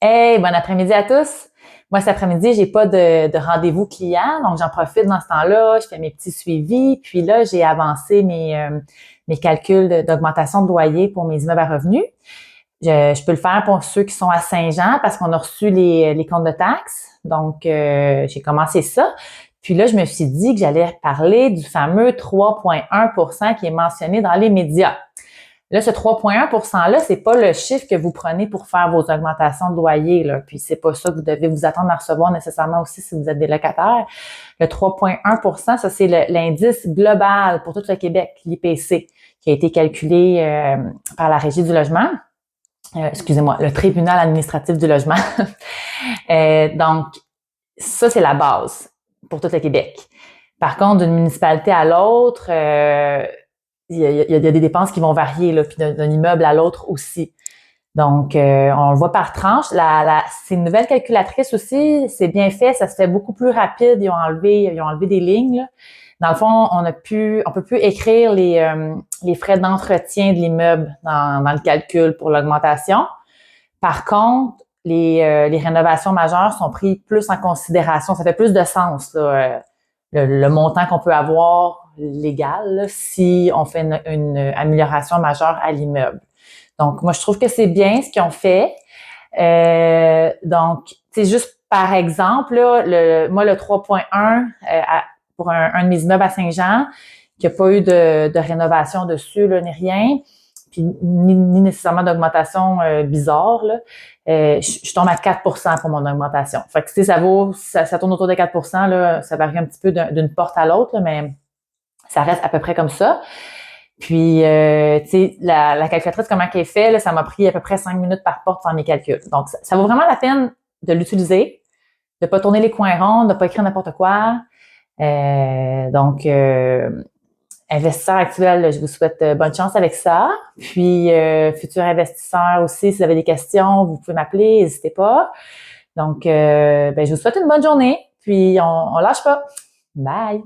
Hey, bon après-midi à tous. Moi, cet après-midi, j'ai pas de rendez-vous client, donc j'en profite dans ce temps-là. Je fais mes petits suivis, puis là, j'ai avancé mes calculs d'augmentation de loyer pour mes immeubles à revenus. Je peux le faire pour ceux qui sont à Saint-Jean parce qu'on a reçu les comptes de taxes. Donc, j'ai commencé ça. Puis là, je me suis dit que j'allais parler du fameux 3,1 qui est mentionné dans les médias. Là, ce 3,1 %-là, c'est pas le chiffre que vous prenez pour faire vos augmentations de loyer, là. Puis c'est pas ça que vous devez vous attendre à recevoir nécessairement aussi si vous êtes des locataires. Le 3,1 %, ça, c'est l'indice global pour tout le Québec, l'IPC, qui a été calculé par la Régie du logement. Excusez-moi, le tribunal administratif du logement. Donc, ça, c'est la base pour tout le Québec. Par contre, d'une municipalité à l'autre, il y a des dépenses qui vont varier, là, puis d'un immeuble à l'autre aussi. Donc, on le voit par tranche. C'est une nouvelle calculatrice aussi, c'est bien fait, ça se fait beaucoup plus rapide. Ils ont enlevé des lignes, là. Dans le fond, on peut plus écrire les frais d'entretien de l'immeuble dans le calcul pour l'augmentation. Par contre, les rénovations majeures sont prises plus en considération. Ça fait plus de sens, là, le montant qu'on peut avoir légal là, si on fait une amélioration majeure à l'immeuble. Donc, moi, je trouve que c'est bien ce qu'ils ont fait. Donc, c'est juste par exemple, là, moi, le 3,1 pour un de mes immeubles à Saint-Jean, qui n'a pas eu de rénovation dessus, là, ni rien, puis ni nécessairement d'augmentation bizarre, là, je tombe à 4 pour mon augmentation. Fait que, tu sais, ça tourne autour de 4 là, ça varie un petit peu d'une porte à l'autre, là, mais ça reste à peu près comme ça. Puis, tu sais, la calculatrice, comment qu'elle est faite, là, ça m'a pris à peu près 5 minutes par porte pour faire mes calculs. Donc, ça vaut vraiment la peine de l'utiliser, de pas tourner les coins ronds, de pas écrire n'importe quoi. Donc, investisseurs actuels, je vous souhaite bonne chance avec ça. Puis, futurs investisseurs aussi, si vous avez des questions, vous pouvez m'appeler, n'hésitez pas. Donc, je vous souhaite une bonne journée. Puis, on lâche pas. Bye!